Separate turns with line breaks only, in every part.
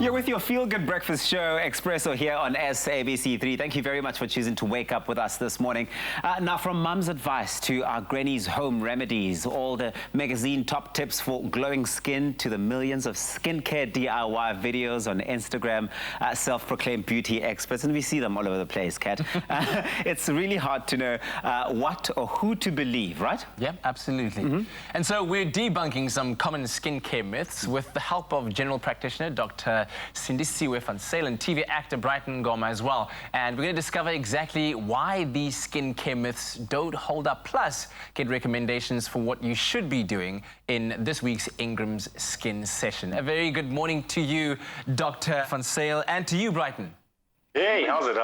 You're with your Feel Good Breakfast Show, Expresso, here on SABC3. Thank you very much for choosing to wake up with us this morning. Now, from mum's advice to our granny's home remedies, all the magazine top tips for glowing skin, to the millions of skincare DIY videos on Instagram, self-proclaimed beauty experts, and we see them all over the place, Kat. It's really hard to know what or who to believe, right?
Yeah, absolutely. And so we're debunking some common skincare myths with the help of General Practitioner Dr. Sindisiwe van Zyl and TV Actor Brighton Ngoma as well. And we're going to discover exactly why these skincare myths don't hold up, plus get recommendations for what you should be doing in this week's INGRAMS skin session. A very good morning to you, Dr. van Zyl, and to you, Brighton.
Hey, how's it?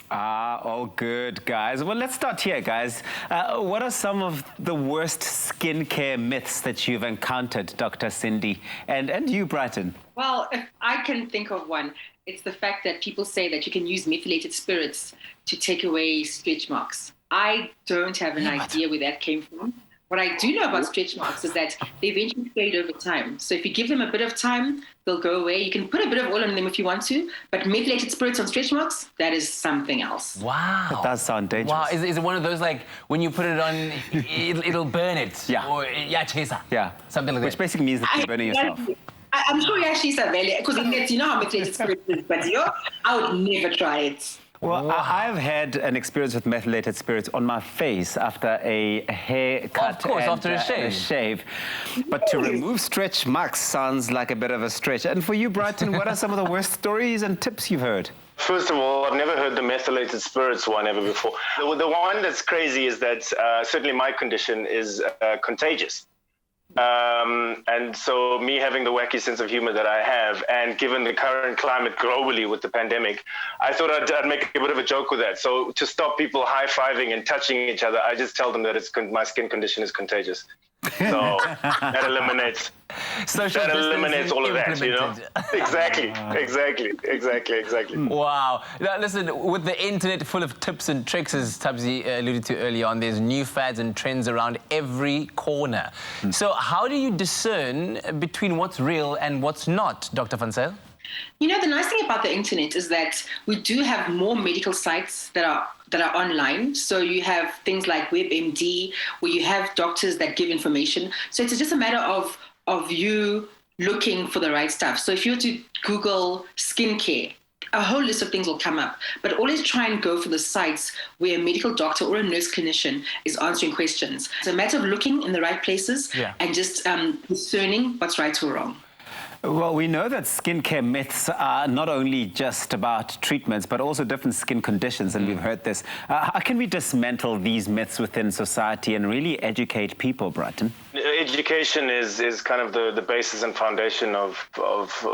All good, guys. Well, let's start here, guys. What are some of the worst skincare myths that you've encountered, Dr. Cindy? And you, Brighton?
Well, if I can think of one, it's the fact that people say that you can use methylated spirits to take away stretch marks. I don't have an idea where that came from. What I do know about stretch marks is that they eventually fade over time. So if you give them a bit of time, they'll go away. You can put a bit of oil on them if you want to, but methylated spirits on stretch marks, that is something else.
Wow.
That does sound dangerous.
Wow. Is it one of those, like, when you put it on, it'll burn it?
Yeah.
Or, chesa.
Yeah.
Something like that.
Which basically means that you're burning yourself.
I'm sure you actually said that, because you know how methylated spirits is, but I would never try it.
Well, I've had an experience with methylated spirits on my face after a haircut.
Of course,
and,
after a shave.
But to remove stretch marks sounds like a bit of a stretch. And for you, Brighton, what are some of the worst stories and tips you've heard?
First of all, I've never heard the methylated spirits one ever before. The one that's crazy is that certainly my condition is contagious. And so me having the wacky sense of humor that I have, and given the current climate globally with the pandemic, I thought I'd make a bit of a joke with that. So to stop people high-fiving and touching each other, I just tell them that my skin condition is contagious. So that eliminates all of that, you know? Exactly.
Wow. Now, listen, with the internet full of tips and tricks, as Tabzi alluded to earlier on, there's new fads and trends around every corner. So how do you discern between what's real and what's not, Dr. van Zyl?
You know, the nice thing about the internet is that we do have more medical sites that are online. So you have things like WebMD, where you have doctors that give information. So it's just a matter of you looking for the right stuff. So if you were to Google skincare, a whole list of things will come up. But always try and go for the sites where a medical doctor or a nurse clinician is answering questions. It's a matter of looking in the right places and just discerning what's right or wrong.
Well, we know that skincare myths are not only just about treatments, but also different skin conditions, and we've heard this. How can we dismantle these myths within society and really educate people, Brighton?
Education is kind of the basis and foundation of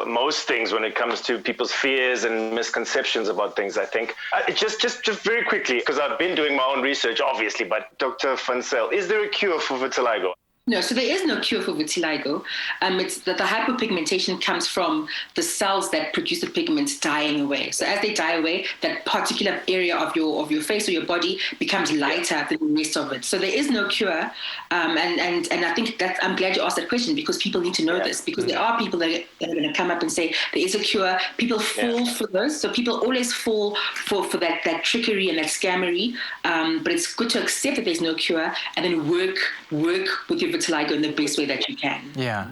most things when it comes to people's fears and misconceptions about things, I think. Just very quickly, because I've been doing my own research, obviously, but Dr. van Zyl, is there a cure for vitiligo?
No, so there is no cure for vitiligo. It's that the hypopigmentation comes from the cells that produce the pigments dying away. So as they die away, that particular area of your face or your body becomes lighter than the rest of it. So there is no cure. And I think that I'm glad you asked that question, because people need to know this, because there are people that are going to come up and say there is a cure. People fall for those. So people always fall for that trickery and that scammery. But it's good to accept that there's no cure and then work with your vitiligo in the best way that you can.
Yeah.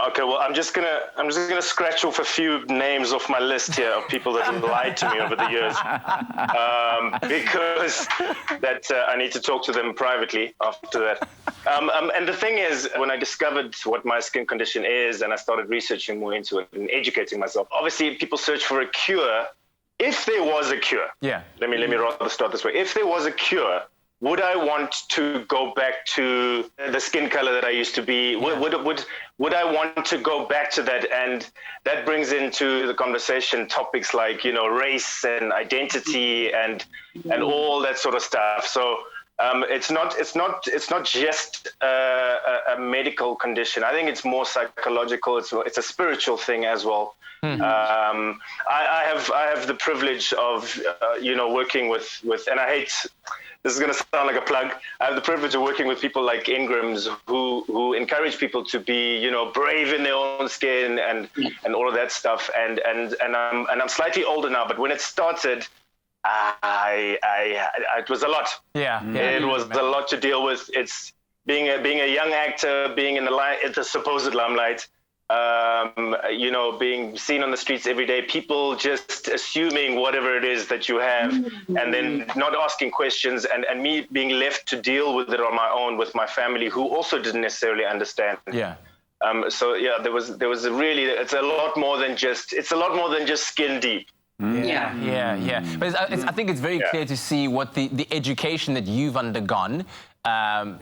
Okay. Well, I'm just gonna scratch off a few names off my list here of people that have lied to me over the years, because I need to talk to them privately after that. And the thing is, when I discovered what my skin condition is, and I started researching more into it and educating myself, obviously people search for a cure. If there was a cure, let me rather start this way. If there was a cure, would I want to go back to the skin color that I used to be? Would I want to go back to that? And that brings into the conversation topics like, you know, race and identity and all that sort of stuff. So it's not just a medical condition. I think it's more psychological. It's a spiritual thing as well. I have the privilege of working with, and I hate this is going to sound like a plug. I have the privilege of working with people like INGRAMS who encourage people to be, you know, brave in their own skin and all of that stuff. And I'm slightly older now, but when it started, it was a lot. It was a lot to deal with. It's being a young actor, being in the supposed limelight. You know, being seen on the streets every day, people just assuming whatever it is that you have, and then not asking questions, and me being left to deal with it on my own with my family, who also didn't necessarily understand. So yeah, there was a really, it's a lot more than just skin deep.
But I think it's very clear to see what the education that you've undergone,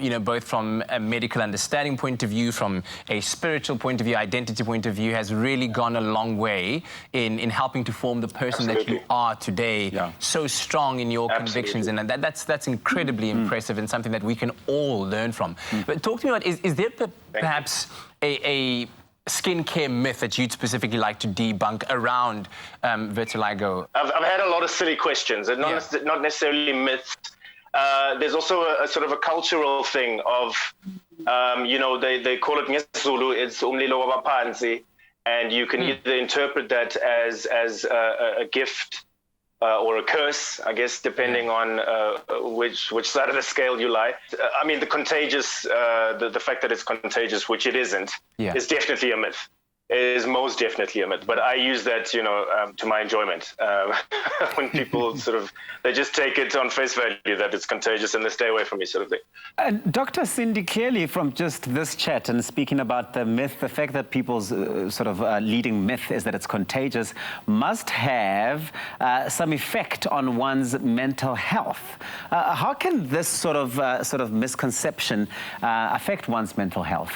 you know, both from a medical understanding point of view, from a spiritual point of view, identity point of view, has really gone a long way in helping to form the person that you are today. So strong in your convictions, and that's incredibly impressive, and something that we can all learn from. But talk to me about, is there perhaps a skincare myth that you'd specifically like to debunk around vitiligo?
I've had a lot of silly questions, and not necessarily myths. There's also a sort of a cultural thing of, you know, they call it ngesiZulu, it's umlilo wabaphansi, and you can either interpret that as a gift or a curse, I guess, depending on which side of the scale you lie. I mean, the contagious, the fact that it's contagious, which it isn't, is definitely a myth. It is most definitely a myth, but I use that, you know, to my enjoyment. When people they just take it on face value that it's contagious and they stay away from me, sort of thing.
Dr. Cindy, clearly from just this chat and speaking about the myth, the fact that people's leading myth is that it's contagious, must have some effect on one's mental health. How can this sort of misconception affect one's mental health?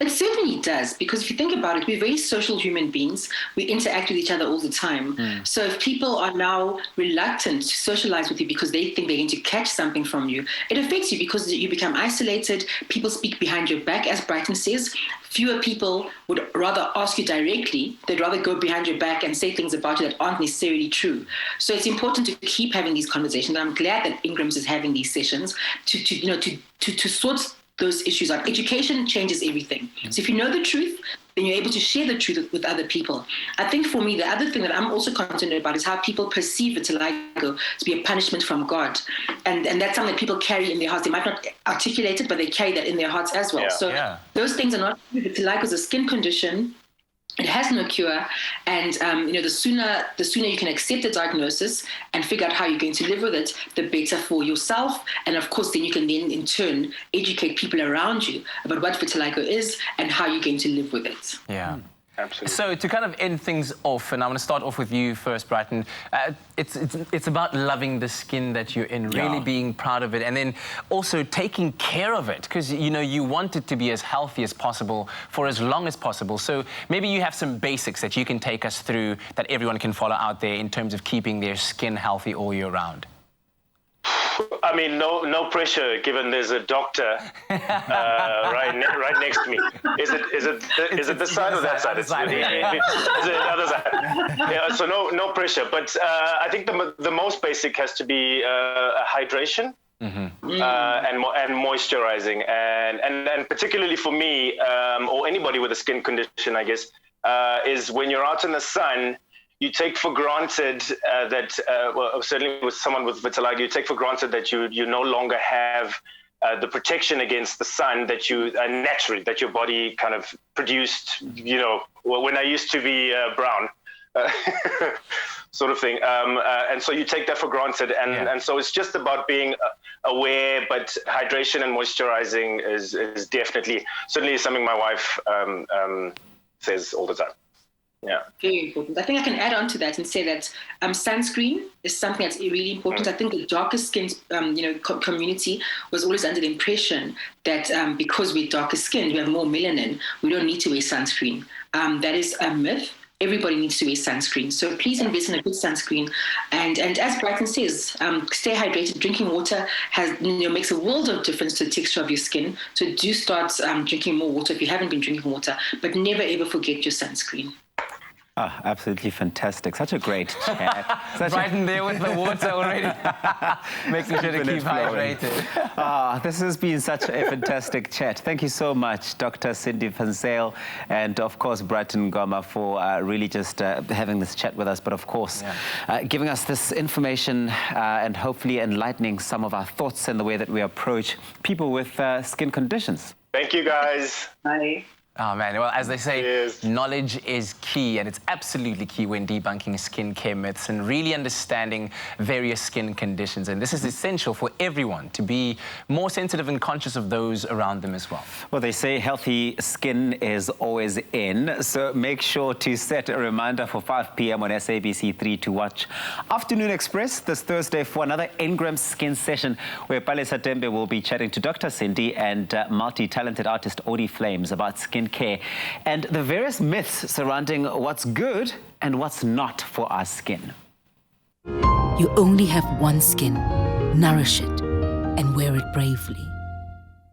It certainly does, because if you think about it, we're very social human beings. We interact with each other all the time. So if people are now reluctant to socialize with you because they think they're going to catch something from you, it affects you because you become isolated. People speak behind your back, as Brighton says. Fewer people would rather ask you directly. They'd rather go behind your back and say things about you that aren't necessarily true. So it's important to keep having these conversations. I'm glad that INGRAMS is having these sessions to sort those issues out. Education changes everything. So if you know the truth, then you're able to share the truth with other people. I think for me, the other thing that I'm also concerned about is how people perceive vitiligo to be a punishment from God. And that's something that people carry in their hearts. They might not articulate it, but they carry that in their hearts as well. Those things are not true. Vitiligo is a skin condition. It has no cure, and you know, the sooner you can accept the diagnosis and figure out how you're going to live with it, the better for yourself. And of course, then you can in turn educate people around you about what vitiligo is and how you're going to live with it.
Absolutely.
So to kind of end things off, and I'm going to start off with you first, Brighton. It's about loving the skin that you're in, really being proud of it, and then also taking care of it, because you know you want it to be as healthy as possible for as long as possible. So maybe you have some basics that you can take us through that everyone can follow out there in terms of keeping their skin healthy all year round.
I mean, no pressure, given there's a doctor right next to me. Is it this side or that side? It's the other side. Yeah, so no pressure. But I think the most basic has to be hydration and moisturizing, and particularly for me or anybody with a skin condition, I guess, is when you're out in the sun. You take for granted that, well, certainly with someone with vitiligo, you take for granted that you no longer have the protection against the sun that you naturally, that your body kind of produced, you know, when I used to be brown, sort of thing. And so you take that for granted. And so it's just about being aware, but hydration and moisturizing is definitely, certainly something my wife says all the time. Yeah.
Very important. I think I can add on to that and say that sunscreen is something that's really important. I think the darker skinned community was always under the impression that because we're darker skinned, we have more melanin, we don't need to wear sunscreen. That is a myth. Everybody needs to wear sunscreen. So please invest in a good sunscreen. And as Brighton says, stay hydrated. Drinking water makes a world of difference to the texture of your skin. So do start drinking more water if you haven't been drinking water, but never ever forget your sunscreen.
Oh, absolutely fantastic. Such a great chat.
Brighton there with the water already. Making sure to keep hydrated.
This has been such a fantastic chat. Thank you so much, Dr. Sindisiwe van Zyl, and of course, Brighton Ngoma, for really just having this chat with us, but of course, giving us this information and hopefully enlightening some of our thoughts and the way that we approach people with skin conditions.
Thank you, guys.
Bye.
Oh man, well, as they say, knowledge is key, and it's absolutely key when debunking skincare myths and really understanding various skin conditions. And this is essential for everyone to be more sensitive and conscious of those around them as well.
Well, they say healthy skin is always in, so make sure to set a reminder for 5 p.m. on SABC3 to watch Afternoon Express this Thursday for another INGRAMS skin session where Pale Satembe will be chatting to Dr. Cindy and multi-talented artist Odi Flames about skin care and the various myths surrounding what's good and what's not for our skin.
You only have one skin. Nourish it and wear it bravely.